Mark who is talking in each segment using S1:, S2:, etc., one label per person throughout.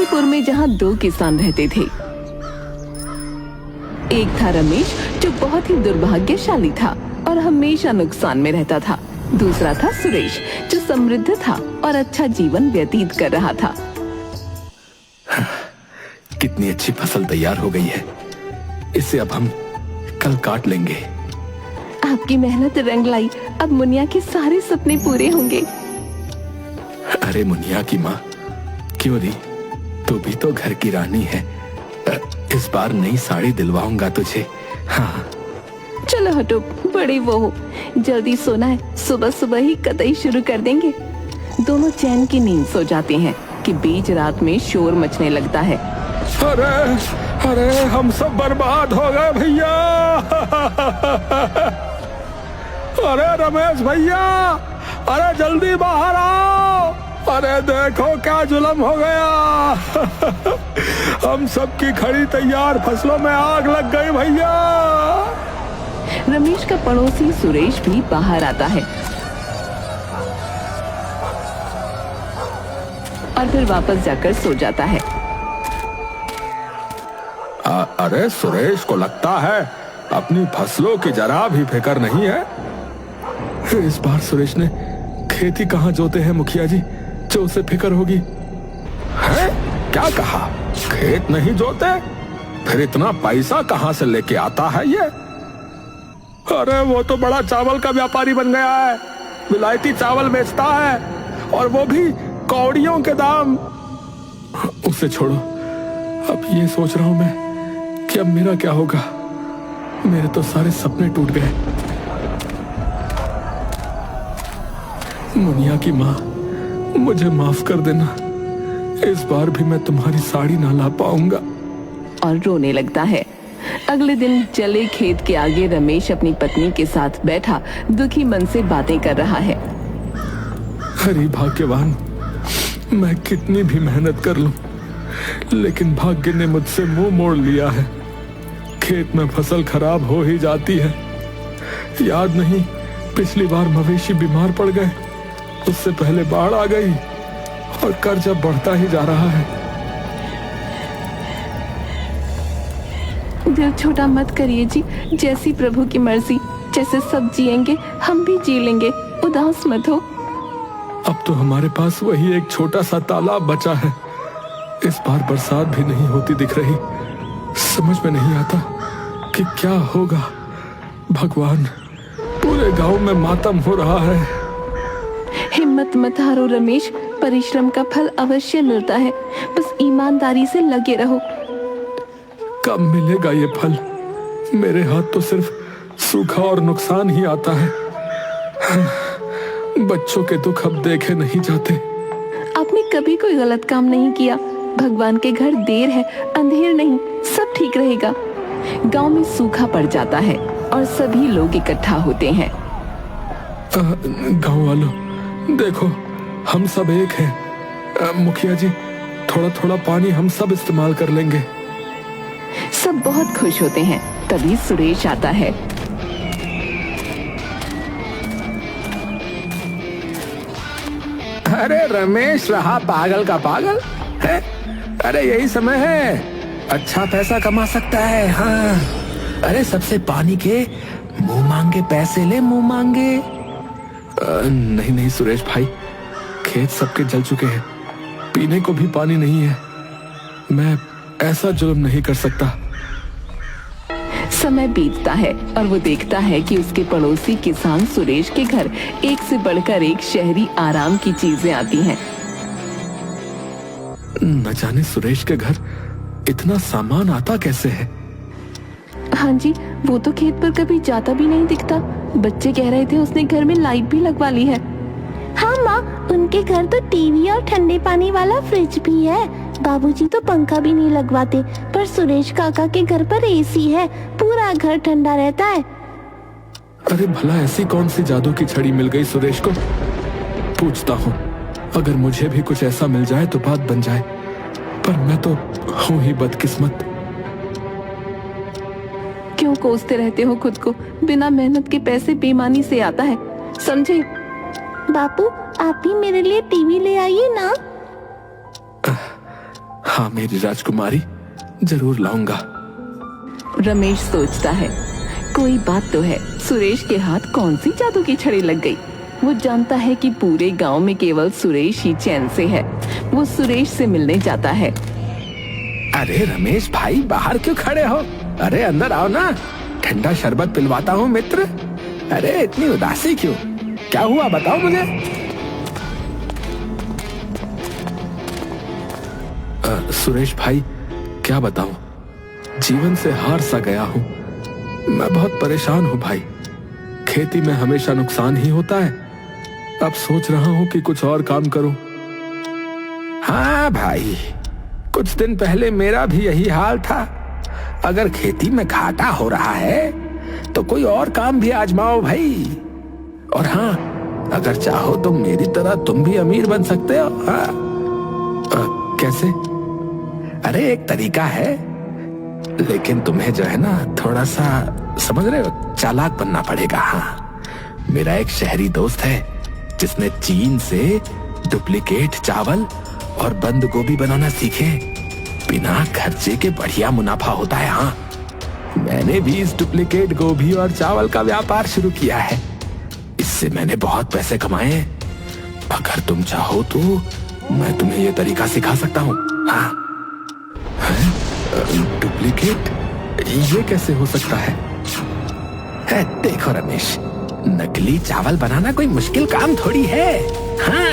S1: जल्दीपुर में जहाँ 2 किसान रहते थे। एक था रमेश जो बहुत ही दुर्भाग्यशाली था और हमेशा नुकसान में रहता था। दूसरा था सुरेश जो समृद्ध था और अच्छा जीवन व्यतीत कर रहा था।
S2: कितनी अच्छी फसल तैयार हो गई है, इसे अब हम कल काट लेंगे।
S1: आपकी मेहनत रंग लाई, अब मुनिया के सारे सपने पूरे होंगे।
S2: अरे मुनिया की माँ, क्यों री, तू भी तो घर की रानी है। इस बार नई साड़ी दिलवाऊंगा तुझे। हाँ
S1: चलो हटो, बड़े वो हो, जल्दी सोना है, सुबह सुबह ही कतई शुरू कर देंगे। दोनों चैन की नींद सो जाते हैं कि बीच रात में शोर मचने लगता है।
S2: अरे अरे हम सब बर्बाद हो गए भैया। अरे रमेश भैया, अरे जल्दी बाहर आओ। अरे देखो क्या जुल्म हो गया। हम सबकी खड़ी तैयार फसलों में आग लग गई भैया।
S1: रमेश का पड़ोसी सुरेश भी बाहर आता है और फिर वापस जाकर सो जाता है।
S2: अरे सुरेश को लगता है अपनी फसलों की जरा भी फिक्र नहीं है। इस बार सुरेश ने खेती कहाँ जोते हैं मुखिया जी, जो उसे फिक्र होगी। है क्या कहा, खेत नहीं जोते? फिर इतना पैसा कहाँ से लेके आता है ये? अरे वो तो बड़ा चावल का व्यापारी बन गया है, विलायती चावल बेचता है, और वो भी कौड़ियों के दाम। उसे छोड़ो, अब ये सोच रहा हूं मैं कि अब मेरा क्या होगा। मेरे तो सारे सपने टूट गए। मुनिया की माँ, मुझे माफ कर देना, इस बार भी मैं तुम्हारी साड़ी ना ला पाऊंगा।
S1: और रोने लगता है। अगले दिन जले खेत के आगे रमेश अपनी पत्नी के साथ बैठा दुखी मन से बातें कर रहा है।
S2: अरे भाग्यवान, मैं कितनी भी मेहनत कर लूं, लेकिन भाग्य ने मुझसे मुंह मोड़ लिया है। खेत में फसल खराब हो ही जाती है। याद नहीं, पिछली बार मवेशी बीमार पड़ गए, उससे पहले बाढ़ आ गई, और कर्जा बढ़ता ही जा रहा है।
S1: दिल छोटा मत करिए जी, जैसी प्रभु की मर्जी, जैसे सब जिएंगे हम भी जी लेंगे, उदास मत हो।
S2: अब तो हमारे पास वही एक छोटा सा तालाब बचा है। इस बार बरसात भी नहीं होती दिख रही। समझ में नहीं आता कि क्या होगा। भगवान, पूरे गांव में मातम हो रहा है।
S1: हिम्मत मत हारो रमेश, परिश्रम का फल अवश्य मिलता है, बस ईमानदारी से लगे रहो।
S2: कब मिलेगा ये फल? मेरे हाथ तो सिर्फ सूखा और नुकसान ही आता है। बच्चों के दुख अब देखे नहीं जाते।
S1: आपने कभी कोई गलत काम नहीं किया। भगवान के घर देर है, अंधेर नहीं, सब ठीक रहेगा। गांव में सूखा पड़ जाता है और सभी लोग इकट्ठा होते हैं।
S2: गांव वालों, देखो, हम सब एक हैं। मुखिया जी, थोड़ा थोड़ा पानी हम सब इस्तेमाल कर लेंगे।
S1: सब बहुत खुश होते हैं। तभी सुरेश आता है।
S2: अरे रमेश रहा पागल का पागल है। अरे यही समय है, अच्छा पैसा कमा सकता है। हाँ, अरे सबसे पानी के मुंह मांगे पैसे ले, मुंह मांगे। नहीं नहीं सुरेश भाई, खेत सबके जल चुके हैं, पीने को भी पानी नहीं है। मैं ऐसा जुल्म नहीं कर सकता।
S1: समय बीतता है और वो देखता है कि उसके पड़ोसी किसान सुरेश के घर एक से बढ़कर एक शहरी आराम की चीजें आती हैं।
S2: न जाने सुरेश के घर इतना सामान आता कैसे है।
S1: हाँ जी, वो तो खेत पर कभी जाता भी नहीं दिखता। बच्चे कह रहे थे उसने घर में लाइट भी लगवा ली है।
S3: हाँ माँ, उनके घर तो टीवी और ठंडे पानी वाला फ्रिज भी है। बाबूजी तो पंखा भी नहीं लगवाते, पर सुरेश काका के घर पर एसी है, पूरा घर ठंडा रहता है।
S2: अरे भला ऐसी कौन सी जादू की छड़ी मिल गई सुरेश को? पूछता हूँ, अगर मुझे भी कुछ ऐसा मिल जाए तो बात बन जाए, पर मैं तो हूँ ही बदकिस्मत।
S1: क्यों कोसते रहते हो खुद को? बिना मेहनत के पैसे बेईमानी से आता है, समझे?
S3: बापू, आप ही मेरे लिए टीवी ले आइए ना।
S2: हाँ मेरी राजकुमारी, जरूर लाऊंगा।
S1: रमेश सोचता है कोई बात तो है, सुरेश के हाथ कौन सी जादू की छड़ी लग गई। वो जानता है कि पूरे गांव में केवल सुरेश ही चैन से है। वो सुरेश से मिलने जाता है।
S2: अरे रमेश भाई, बाहर क्यों खड़े हो? अरे अंदर आओ ना, ठंडा शरबत पिलवाता हूँ मित्र। अरे इतनी उदासी क्यों? क्या हुआ बताओ मुझे। सुरेश भाई, क्या बताऊं, जीवन से हार सा गया हूं। मैं बहुत परेशान हूं भाई। खेती में हमेशा नुकसान ही होता है। अब सोच रहा हूं कि कुछ और काम करूं। हाँ भाई, कुछ दिन पहले मेरा भी यही हाल था। अगर खेती में घाटा हो रहा है तो कोई और काम भी आजमाओ भाई। और हाँ, अगर चाहो तो मेरी तरह तुम भी अमीर बन सकते हो। हाँ, कैसे? अरे एक तरीका है, लेकिन तुम्हें जो है ना थोड़ा सा, समझ रहे हो, चालाक बनना पड़ेगा। हाँ, मेरा एक शहरी दोस्त है जिसने चीन से डुप्लीकेट चावल और बंद गोभी बनाना सीखे। बिना खर्चे के बढ़िया मुनाफा होता है। हाँ, मैंने भी इस डुप्लीकेट गोभी और चावल का व्यापार शुरू किया है। इससे मैंने बहुत पैसे कमाए। अगर तुम चाहो तो मैं तुम्हें यह तरीका सिखा सकता हूँ। हाँ, डुप्लीकेट? ये कैसे हो सकता है? देखो रमेश, नकली चावल बनाना कोई मुश्किल काम थोड़ी है। हाँ,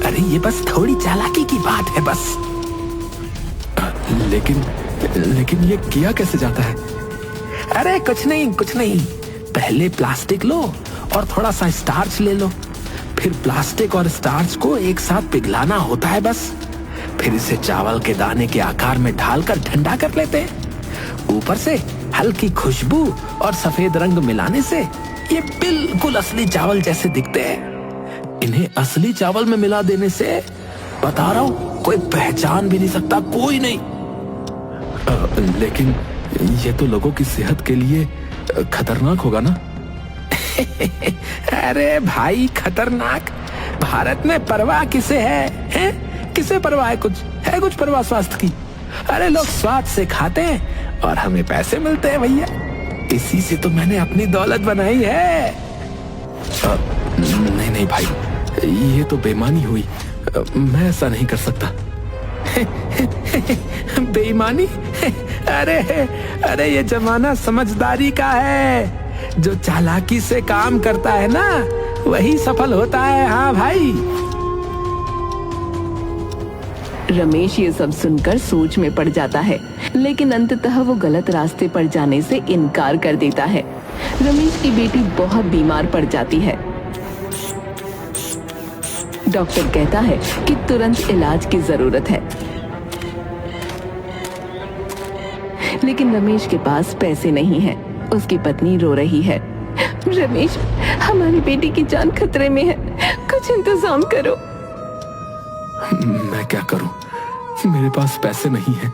S2: अरे ये बस थोड़ी चालाकी की बात है बस। लेकिन ये किया कैसे जाता है? अरे कुछ नहीं। पहले प्लास्टिक लो और थोड़ा सा स्टार्च ले लो। फिर प्लास्टिक और स्टार्च को एक साथ पिघलाना होता है बस। फिर इसे चावल के दाने के आकार में ढालकर ठंडा कर लेते हैं। ऊपर से हल्की खुशबू और सफेद रंग मिलाने से ये बिल्कुल असली चावल जैसे दिखते हैं। इन्हें असली चावल में मिला देने से, बता रहा हूँ, कोई पहचान भी नहीं सकता, कोई नहीं। लेकिन ये तो लोगों की सेहत के लिए खतरनाक होगा ना? अरे भाई, खतरनाक? भारत में परवाह किसे है? किसे परवाह है? कुछ परवाह स्वास्थ्य की? अरे लोग स्वाद से खाते हैं और हमें पैसे मिलते हैं भैया। इसी से तो मैंने अपनी दौलत बनाई है। नहीं भाई, ये तो बेईमानी हुई। मैं ऐसा नहीं कर सकता। बेईमानी? अरे ये जमाना समझदारी का है। जो चालाकी से काम करता है ना, वही सफल होता है। हाँ भाई।
S1: रमेश ये सब सुनकर सोच में पड़ जाता है, लेकिन अंततः वो गलत रास्ते पर जाने से इनकार कर देता है। रमेश की बेटी बहुत बीमार पड़ जाती है। डॉक्टर कहता है कि तुरंत इलाज की जरूरत है, लेकिन रमेश के पास पैसे नहीं है। उसकी पत्नी रो रही है। रमेश, हमारी बेटी की जान खतरे में है, कुछ इंतजाम करो।
S2: मैं क्या करूं? मेरे पास पैसे नहीं हैं।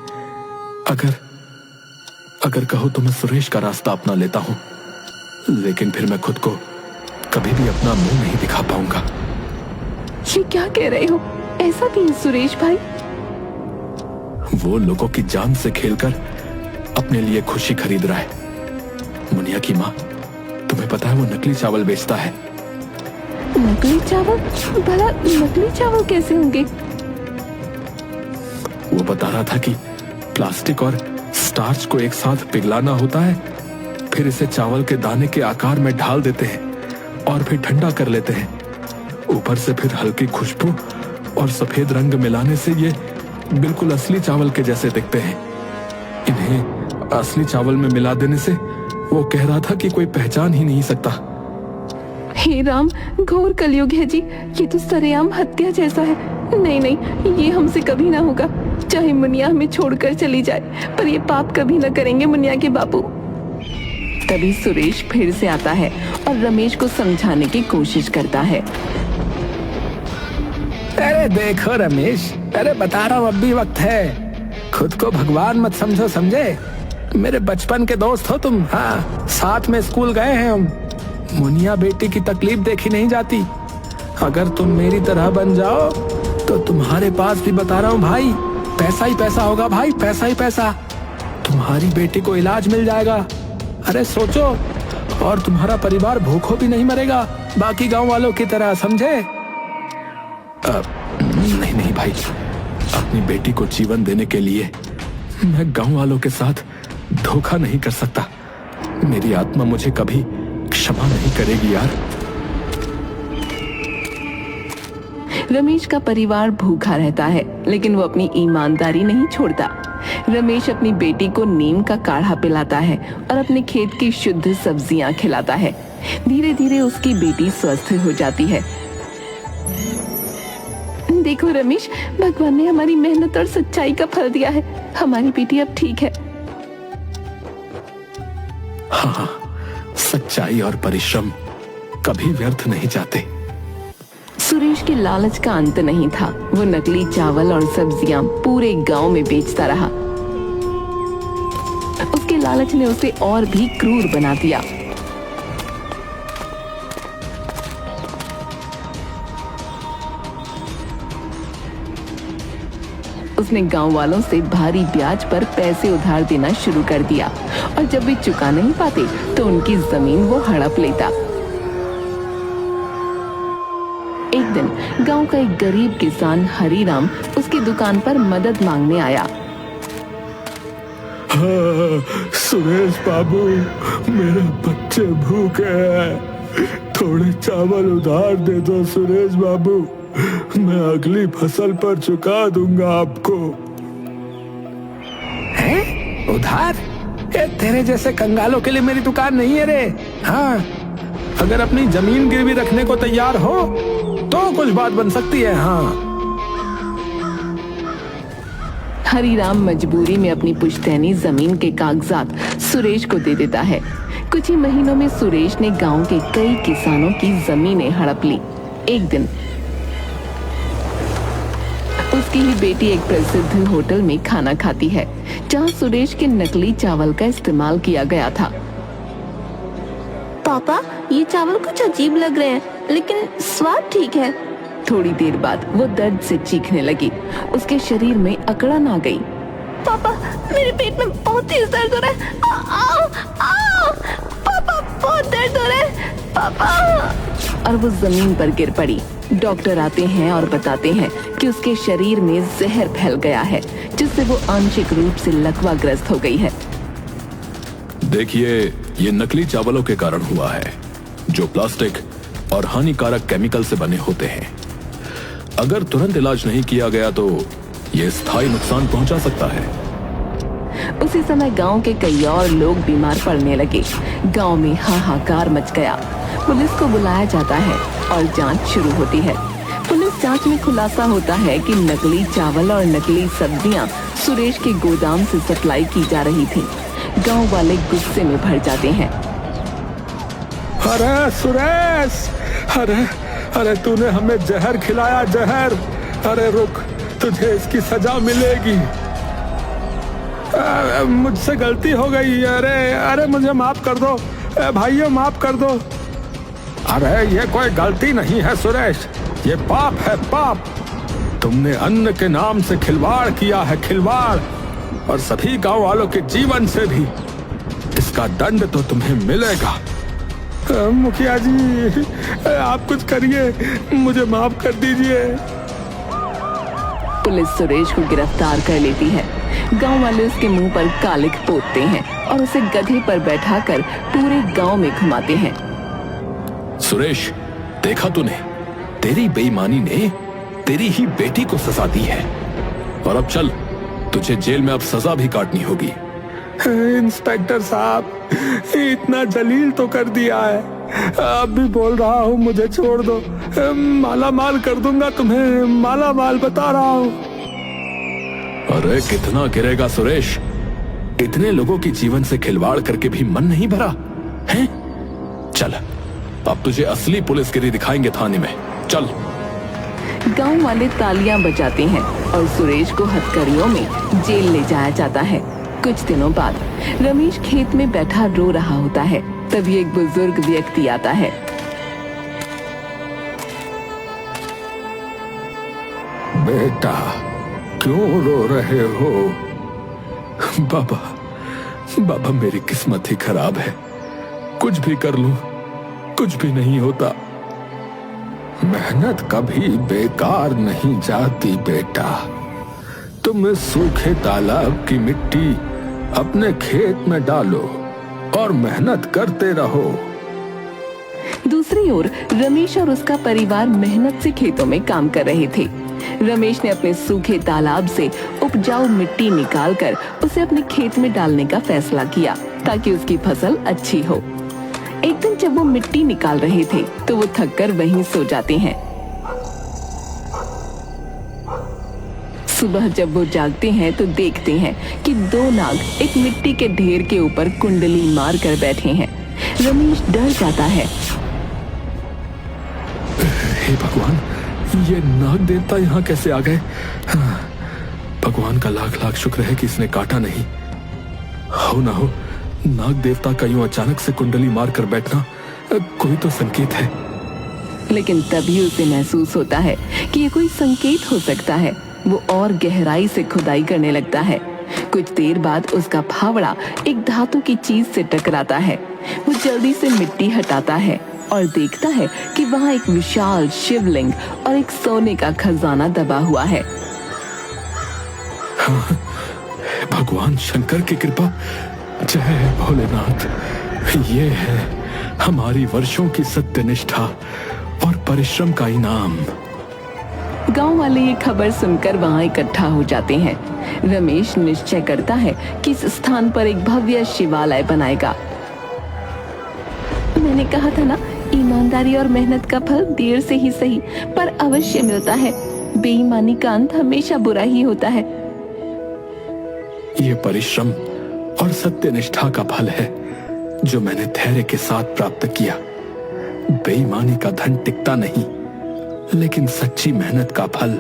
S2: अगर कहो तो मैं सुरेश का रास्ता अपना लेता हूं, लेकिन फिर मैं खुद को कभी भी अपना मुंह नहीं दिखा पाऊंगा।
S1: ये क्या कह रहे हो? ऐसा भी है सुरेश भाई?
S2: वो लोगों की जान से खेलकर अपने लिए खुशी खरीद रहा है। मुनिया की माँ, तुम्हें पता है वो नकली चावल बेचता है।
S1: नकली चावल? भला नकली चावल कैसे होंगे?
S2: वो बता रहा था कि प्लास्टिक और स्टार्च को एक साथ पिघलाना होता है, फिर इसे चावल के दाने के आकार में ढाल देते हैं और फिर ठंडा कर लेते हैं। ऊपर से फिर हल्की खुशबू और सफेद रंग मिलाने से ये बिल्कुल असली चावल के जैसे दिखते हैं। इन्हें असली चावल में मिला देने से वो कह रहा था कि कोई पहचान ही नहीं सकता।
S1: हे राम, घोर कलयुग है जी। ये तो सरेआम हत्या जैसा है। नहीं, ये हमसे कभी ना होगा। चाहे मुनिया हमें छोड़कर चली जाए, पर ये पाप कभी ना करेंगे मुनिया के बापू। तभी सुरेश फिर से आता है और रमेश को समझाने की कोशिश करता है।
S2: अरे देखो रमेश, अरे बता रहा हूँ, अब भी वक्त है। खुद को भगवान मत समझो, समझे? मेरे बचपन के दोस्त हो तुम। हाँ, साथ में स्कूल गए हैं हम। मुनिया बेटी की तकलीफ देखी नहीं जाती। अगर तुम मेरी तरह बन जाओ तो तुम्हारे पास भी, बता रहा हूँ भाई, पैसा ही पैसा होगा भाई, पैसा ही पैसा। तुम्हारी बेटी को इलाज मिल जाएगा। अरे सोचो, और तुम्हारा परिवार भूखों भी नहीं मरेगा बाकी गांव वालों की तरह, समझे? नहीं नहीं भाई, अपनी बेटी को जीवन देने के लिए मैं गांव वालों के साथ धोखा नहीं कर सकता। मेरी आत्मा मुझे कभी क्षमा नहीं करेगी यार।
S1: रमेश का परिवार भूखा रहता है, लेकिन वो अपनी ईमानदारी नहीं छोड़ता। रमेश अपनी बेटी को नीम का काढ़ा पिलाता है और अपने खेत की शुद्ध सब्जियां खिलाता है। धीरे धीरे उसकी बेटी स्वस्थ हो जाती है। देखो रमेश, भगवान ने हमारी मेहनत और सच्चाई का फल दिया है। हमारी बेटी अब ठीक है।
S2: हाँ, सच्चाई और परिश्रम कभी व्यर्थ नहीं जाते।
S1: सुरेश के लालच का अंत नहीं था। वो नकली चावल और सब्जियां पूरे गांव में बेचता रहा। उसके लालच ने उसे और भी क्रूर बना दिया। उसने गांव वालों से भारी ब्याज पर पैसे उधार देना शुरू कर दिया और जब वे चुका नहीं पाते तो उनकी जमीन वो हड़प लेता। एक दिन गांव का एक गरीब किसान हरीराम उसकी दुकान पर मदद मांगने आया।
S2: हाँ, सुरेश बाबू, मेरे बच्चे भूखे हैं, थोड़े चावल उधार दे दो सुरेश बाबू, मैं अगली फसल पर चुका दूंगा आपको। हैं? उधार? ये तेरे जैसे कंगालों के लिए मेरी दुकान नहीं है रे। हाँ, अगर अपनी जमीन गिरवी रखने को तैयार हो तो कुछ बात बन सकती है। हाँ।
S1: हरीराम मजबूरी में अपनी पुश्तैनी जमीन के कागजात सुरेश को दे देता है। कुछ ही महीनों में सुरेश ने गांव के कई किसानों की जमीनें हड़प ली। एक दिन उसकी ही बेटी एक प्रसिद्ध होटल में खाना खाती है, जहां सुरेश के नकली चावल का इस्तेमाल किया गया था।
S3: पापा, ये चावल कुछ अजीब लग रहे हैं, लेकिन स्वाद ठीक है।
S1: थोड़ी देर बाद वो दर्द से चीखने लगी। उसके शरीर में अकड़न आ गई।
S3: पापा, मेरे पेट में बहुत तेज दर्द हो रहा है। पापा, बहुत दर्द हो रहा है पापा।
S1: और वो जमीन पर गिर पड़ी। डॉक्टर आते हैं और बताते हैं कि उसके शरीर में जहर फैल गया है, जिससे वो आंशिक रूप से लकवाग्रस्त हो गई है।
S2: देखिए, ये नकली चावलों के कारण हुआ है, जो प्लास्टिक और हानिकारक केमिकल से बने होते हैं। अगर तुरंत इलाज नहीं किया गया तो ये स्थायी नुकसान पहुंचा सकता है।
S1: उसी समय गांव के कई और लोग बीमार पड़ने लगे। गांव में हाहाकार मच गया। पुलिस को बुलाया जाता है और जांच शुरू होती है। पुलिस जांच में खुलासा होता है कि नकली चावल और नकली सब्जियां सुरेश के गोदाम से सप्लाई की जा रही थी। गांव वाले गुस्से में भर जाते हैं।
S2: अरे सुरेश, अरे तूने हमें जहर खिलाया, जहर। अरे रुक, तुझे इसकी सजा मिलेगी। मुझसे गलती हो गई। अरे मुझे माफ कर दो भाइयों, माफ कर दो। अरे ये कोई गलती नहीं है सुरेश, ये पाप है, पाप। तुमने अन्न के नाम से खिलवाड़ किया है, खिलवाड़, और सभी गांव वालों के जीवन से भी। इसका दंड तो तुम्हें मिलेगा। मुखिया जी, आप कुछ करिए, मुझे माफ कर दीजिए।
S1: पुलिस सुरेश को गिरफ्तार कर लेती है। गांव वाले उसके मुंह पर कालिख पोतते हैं और उसे गधे पर बैठाकर पूरे गांव में घुमाते हैं।
S2: सुरेश, देखा तूने, तेरी बेईमानी ने तेरी ही बेटी को सजा दी है, और अब चल, तुझे जेल में अब सजा भी काटनी होगी। इंस्पेक्टर साहब, इतना जलील तो कर दिया है, अब भी बोल रहा हूँ मुझे छोड़ दो। माला माल कर दूंगा तुम्हें, माला माल बता रहा हूँ। अरे कितना गिरेगा सुरेश? इतने लोगों की जीवन से खिलवाड़ करके भी मन नहीं भरा है? चल, अब तुझे असली पुलिसगिरी दिखाएंगे थाने में, चल।
S1: गांव वाले तालियां बजाते हैं और सुरेश को हथकड़ियों में जेल ले जाया जाता है। कुछ दिनों बाद रमेश खेत में बैठा रो रहा होता है। तभी एक बुजुर्ग व्यक्ति आता है।
S2: बेटा, क्यों रो रहे हो? बाबा, बाबा मेरी किस्मत ही खराब है। कुछ भी कर लूं, कुछ भी नहीं होता। मेहनत कभी बेकार नहीं जाती बेटा। तुम इस सूखे तालाब की मिट्टी अपने खेत में डालो और मेहनत करते रहो।
S1: दूसरी ओर रमेश और उसका परिवार मेहनत से खेतों में काम कर रहे थे। रमेश ने अपने सूखे तालाब से उपजाऊ मिट्टी निकालकर उसे अपने खेत में डालने का फैसला किया ताकि उसकी फसल अच्छी हो। एक दिन जब वो मिट्टी निकाल रहे थे तो वो थककर वहीं सो जाते हैं। सुबह जब वो जागते हैं तो देखते हैं कि दो नाग एक मिट्टी के ढेर के ऊपर कुंडली मार कर बैठे हैं। रमेश डर जाता है।
S2: हे भगवान, ये नाग देवता यहाँ कैसे आ गए? भगवान का लाख लाख शुक्र है कि इसने काटा नहीं। हो ना हो नाग देवता का यूं अचानक से कुंडली मार कर बैठना कोई तो संकेत है।
S1: लेकिन तभी उसे महसूस होता है कि ये कोई संकेत हो सकता है। वो और गहराई से खुदाई करने लगता है। कुछ देर बाद उसका फावड़ा एक धातु की चीज से टकराता है। वो जल्दी से मिट्टी हटाता है और देखता है कि वहाँ एक विशाल शिवलिंग और एक सोने का खजाना दबा हुआ है।
S2: हाँ, भगवान शंकर की कृपा, जय भोलेनाथ। ये है हमारी वर्षों की सत्यनिष्ठा और परिश्रम का इनाम।
S1: गांव वाले ये खबर सुनकर वहाँ इकट्ठा हो जाते हैं। रमेश निश्चय करता है कि इस स्थान पर एक भव्य शिवालय बनाएगा। मैंने कहा था ना, ईमानदारी और मेहनत का फल देर से ही सही पर अवश्य मिलता है। बेईमानी का अंत हमेशा बुरा ही होता है।
S2: ये परिश्रम और सत्यनिष्ठा का फल है जो मैंने धैर्य के साथ प्राप्त किया। बेईमानी का धन टिकता नहीं, लेकिन सच्ची मेहनत का फल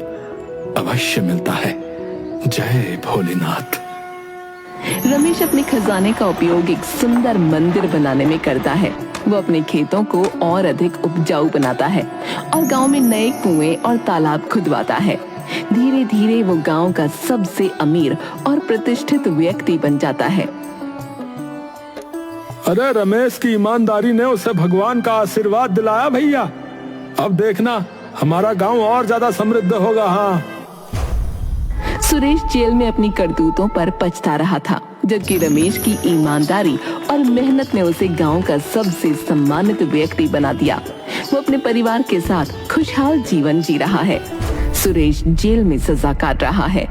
S2: अवश्य मिलता है। जय भोलेनाथ।
S1: रमेश अपने खजाने का उपयोग एक सुंदर मंदिर बनाने में करता है। वो अपने खेतों को और अधिक उपजाऊ बनाता है और गांव में नए कुएं और तालाब खुदवाता है। धीरे धीरे वो गांव का सबसे अमीर और प्रतिष्ठित व्यक्ति बन जाता है।
S2: अरे रमेश की ईमानदारी ने उसे भगवान का आशीर्वाद दिलाया भैया। अब देखना हमारा गांव और ज्यादा समृद्ध होगा। हाँ।
S1: सुरेश जेल में अपनी करतूतों पर पछता रहा था, जबकि रमेश की ईमानदारी और मेहनत ने उसे गांव का सबसे सम्मानित व्यक्ति बना दिया। वो अपने परिवार के साथ खुशहाल जीवन जी रहा है। सुरेश जेल में सजा काट रहा है।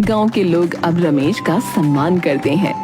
S1: गांव के लोग अब रमेश का सम्मान करते हैं।